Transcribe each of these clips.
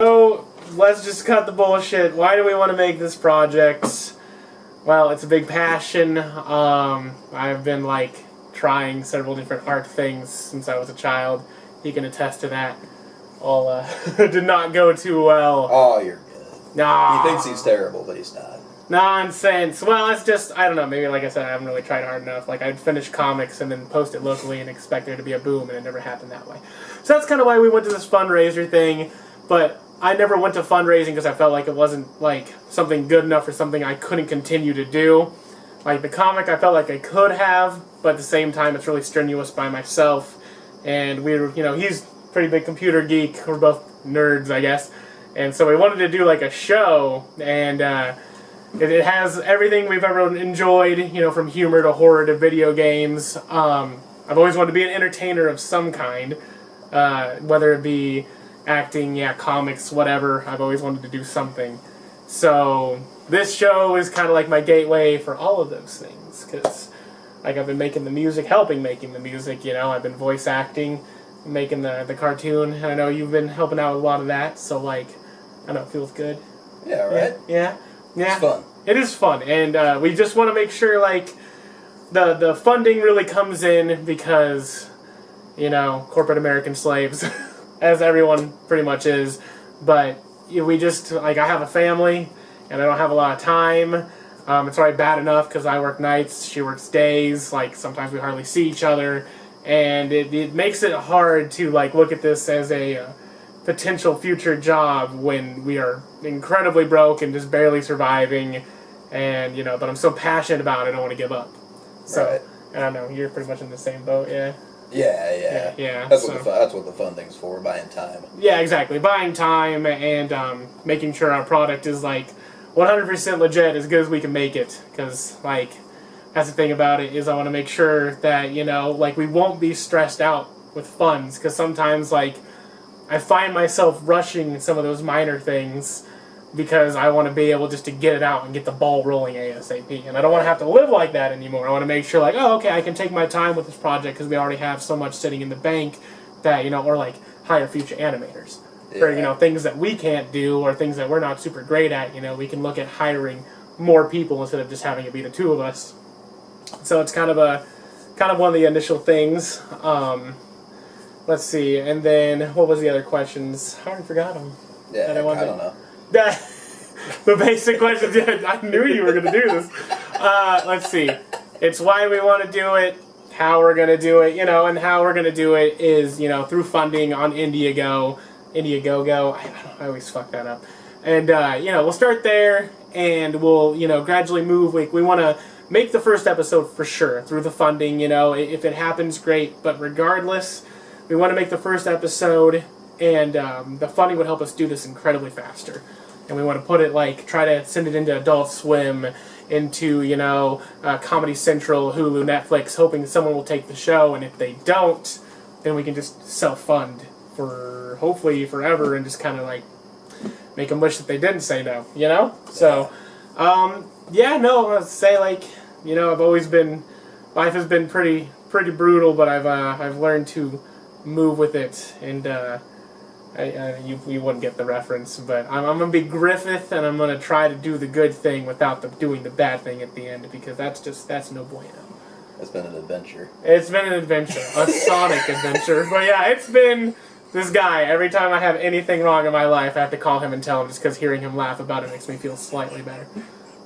So, let's just cut the bullshit. Why do we want to make this project? Well, it's a big passion. I've been, trying several different art things since I was a child. You can attest to that. All, did not go too well. Oh, you're good. Nah. He thinks he's terrible, but he's not. Nonsense. Well, it's just, I don't know, maybe like I said, I haven't really tried hard enough. I'd finish comics and then post it locally and expect there to be a boom, and it never happened that way. So that's kind of why we went to this fundraiser thing, but I never went to fundraising because I felt like it wasn't, something good enough or something I couldn't continue to do. Like, the comic, I felt like I could have, but at the same time, it's really strenuous by myself. And we were, he's a pretty big computer geek. We're both nerds, I guess. And so we wanted to do, a show, and it has everything we've ever enjoyed, from humor to horror to video games. I've always wanted to be an entertainer of some kind, whether it be acting, comics, whatever. I've always wanted to do something. So this show is kind of like my gateway for all of those things, because I've been making the music, helping making the music, I've been voice acting, making the cartoon, and I know you've been helping out with a lot of that, so I know, it feels good. Yeah, right? Yeah. It's fun. It is fun, and we just want to make sure, the funding really comes in because, corporate American slaves, as everyone pretty much is, but we just, I have a family, and I don't have a lot of time. It's already bad enough because I work nights, she works days, sometimes we hardly see each other, and it makes it hard to, look at this as a potential future job when we are incredibly broke and just barely surviving, and, but I'm so passionate about it, I don't want to give up. So, right. I don't know, you're pretty much in the same boat, yeah? Yeah. That's what the funding's for, buying time. Yeah, exactly. Buying time and making sure our product is 100% legit, as good as we can make it. Because that's the thing about it, is I want to make sure that we won't be stressed out with funds. Because sometimes I find myself rushing some of those minor things because I want to be able just to get it out and get the ball rolling ASAP. And I don't want to have to live like that anymore. I want to make sure, oh, okay, I can take my time with this project because we already have so much sitting in the bank that, or, hire future animators. Yeah. For, things that we can't do or things that we're not super great at, we can look at hiring more people instead of just having it be the two of us. So it's kind of one of the initial things. Let's see, and then what was the other questions? I already forgot them. Yeah, I don't know. The basic questions. Yeah, I knew you were going to do this. Let's see. It's why we want to do it, how we're going to do it, and how we're going to do it is, through funding on Indiegogo. I always fuck that up. And, we'll start there, and we'll, gradually move. We want to make the first episode for sure through the funding, if it happens, great. But regardless, we want to make the first episode, and the funding would help us do this incredibly faster. And we want to put it, try to send it into Adult Swim, into, Comedy Central, Hulu, Netflix, hoping someone will take the show. And if they don't, then we can just self-fund for, hopefully, forever, and just kind of, make them wish that they didn't say no, So, I'd say, I've always been, life has been pretty brutal, but I've learned to move with it, and, you wouldn't get the reference, but I'm going to be Griffith, and I'm going to try to do the good thing without doing the bad thing at the end, because that's no bueno. It's been an adventure. It's been an adventure. A Sonic adventure. But yeah, it's been this guy. Every time I have anything wrong in my life, I have to call him and tell him, just because hearing him laugh about it makes me feel slightly better.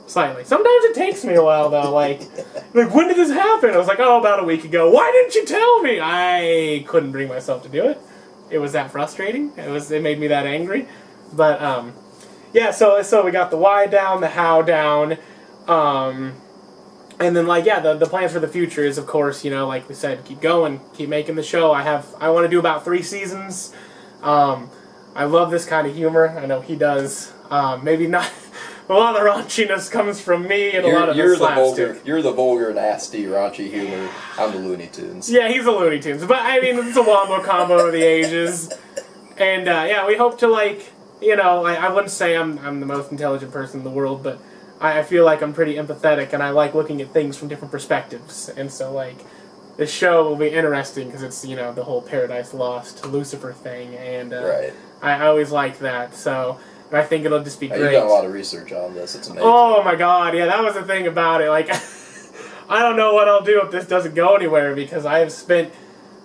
Slightly. Sometimes it takes me a while, though. When did this happen? I was about a week ago. Why didn't you tell me? I couldn't bring myself to do it. It was that frustrating. It made me that angry. But, so we got the why down, the how down, and then, the plans for the future is, of course, like we said, keep going, keep making the show. I want to do about 3 seasons. I love this kind of humor. I know he does. Maybe not. A lot of the raunchiness comes from me, and a lot of the slapstick. You're the vulgar, nasty, raunchy humor. I'm the Looney Tunes. Yeah, he's the Looney Tunes. But, it's a wombo combo of the ages. And, we hope to, I wouldn't say I'm the most intelligent person in the world, but I feel like I'm pretty empathetic, and I like looking at things from different perspectives. And so, the show will be interesting because it's, you know, the whole Paradise Lost Lucifer thing, and right. I always like that. So I think it'll just be great. You've done a lot of research on this. It's amazing. Oh my god, yeah, that was the thing about it. Like, I don't know what I'll do if this doesn't go anywhere because I have spent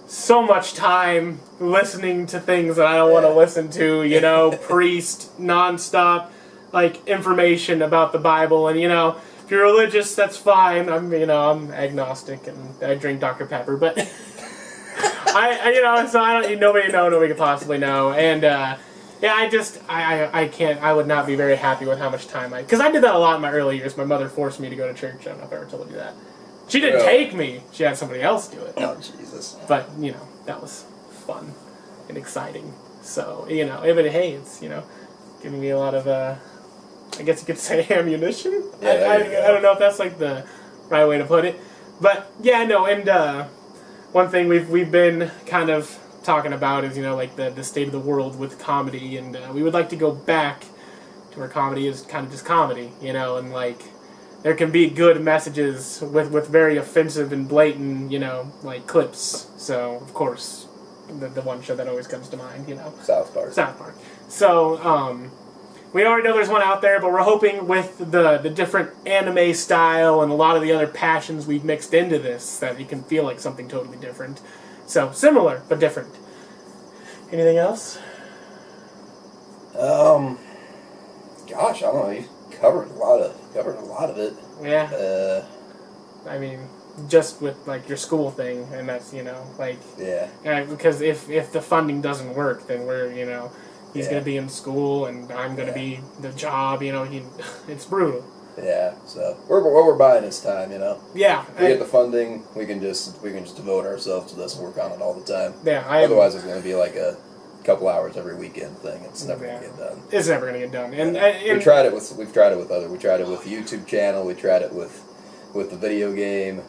so much time listening to things that I don't want to listen to. You know, priest nonstop, like, information about the Bible, and you know. If you're religious, that's fine. I'm agnostic and I drink Dr. Pepper, but so I don't. Nobody could possibly know. And I can't. I would not be very happy with how much time because I did that a lot in my early years. My mother forced me to go to church. I don't know if I ever told you that. She didn't take me. She had somebody else do it. Oh Jesus! But that was fun and exciting. So it's giving me a lot of. I guess you could say ammunition. Yeah, I don't know if that's like the right way to put it, but yeah, no. And one thing we've been kind of talking about is like the state of the world with comedy, and we would like to go back to where comedy is kind of just comedy, and like there can be good messages with very offensive and blatant, like clips. So of course, the one show that always comes to mind, South Park. So we already know there's one out there, but we're hoping with the different anime style and a lot of the other passions we've mixed into this that it can feel like something totally different. So, similar, but different. Anything else? Gosh, I don't know. You've covered a lot of it. Yeah. I mean, just with, like, your school thing, and that's, Yeah. Because if the funding doesn't work, then we're, he's going to be in school, and I'm going to be the job. It's brutal. Yeah. So what we're buying is time. Yeah. If we get the funding, we can just devote ourselves to this and work on it all the time. Yeah. Otherwise, it's going to be like a couple hours every weekend thing. It's never going to get done. It's never going to get done. And we've tried it with We tried it with the YouTube channel. We tried it with the video game.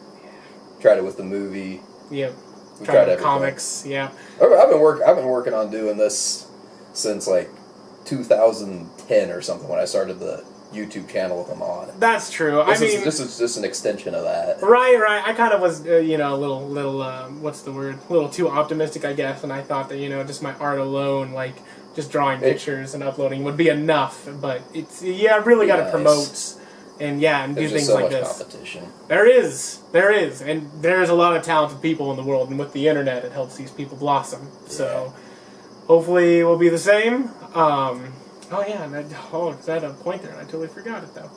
Tried it with the movie. Yeah. We tried everything. Comics. Yeah. I've been working on doing this since like 2010 or something when I started the YouTube channel with them on. That's true. This is just an extension of that. Right. I kind of was, a little, what's the word? A little too optimistic, I guess, and I thought that, just my art alone, like, just drawing pictures and uploading would be enough, but it's, really got to promote and, and do things like this. There's so much competition. There is, and there's a lot of talented people in the world, and with the internet, it helps these people blossom, so... Hopefully, we'll be the same. Is that a point there? I totally forgot it, though.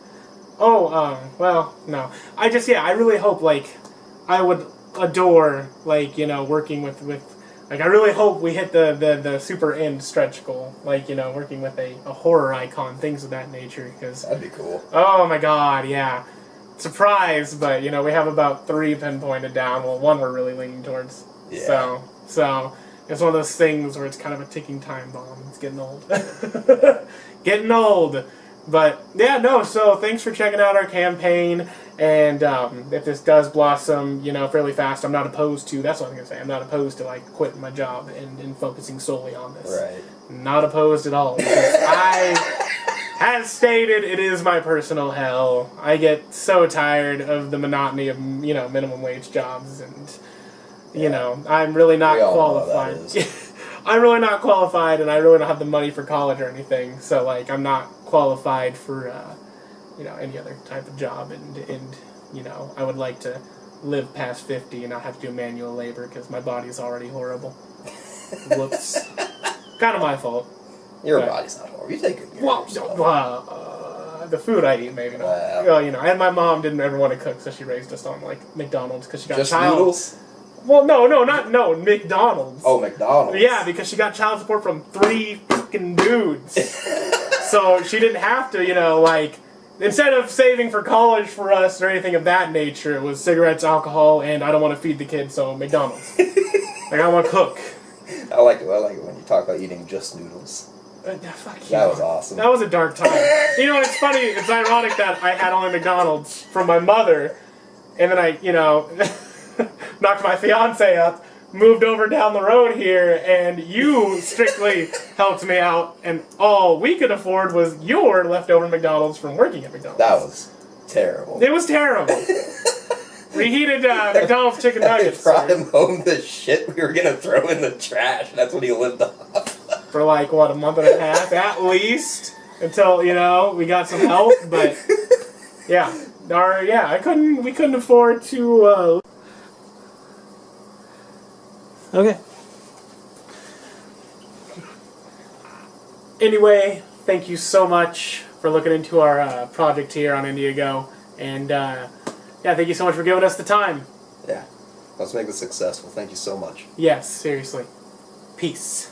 Well, no. I really hope, like, I would adore, like, working with like, I really hope we hit the super end stretch goal. Like, working with a horror icon, things of that nature, because... That'd be cool. Oh, my God, yeah. Surprise, but, we have about 3 pinpointed down. Well, 1 we're really leaning towards. Yeah. So... It's one of those things where it's kind of a ticking time bomb. It's getting old. Getting old. But, so thanks for checking out our campaign. And if this does blossom, fairly fast, I'm not opposed to, that's what I'm going to say, I'm not opposed to, like, quitting my job and focusing solely on this. Right. Not opposed at all. Because as stated, it is my personal hell. I get so tired of the monotony of, minimum wage jobs and... I'm really not qualified. I'm really not qualified, and I really don't have the money for college or anything. So, like, I'm not qualified for, any other type of job. And I would like to live past 50 and not have to do manual labor because my body's already horrible. Whoops. Kind of my fault. Your body's not horrible. You take good care of yourself. The food I eat, maybe not. Well, and my mom didn't ever want to cook, so she raised us on, like, McDonald's because she got noodles? Well, no, McDonald's. Oh, McDonald's. Yeah, because she got child support from 3 fucking dudes. So she didn't have to, instead of saving for college for us or anything of that nature, it was cigarettes, alcohol, and I don't want to feed the kids, so McDonald's. I want to cook. I like it when you talk about eating just noodles. Fuck you. That was awesome. That was a dark time. It's funny, it's ironic that I had only McDonald's from my mother, and then I, knocked my fiance up, moved over down the road here, and you strictly helped me out, and all we could afford was your leftover McDonald's from working at McDonald's. That was terrible. It was terrible. Reheated McDonald's chicken I nuggets. brought him home the shit we were gonna throw in the trash. That's what he lived off. For like, what, a month and a half at least? Until, you know, we got some help, but yeah. We couldn't afford to Okay. Anyway, thank you so much for looking into our project here on Indiegogo. And yeah, thank you so much for giving us the time. Yeah. Let's make this successful. Thank you so much. Yes, seriously. Peace.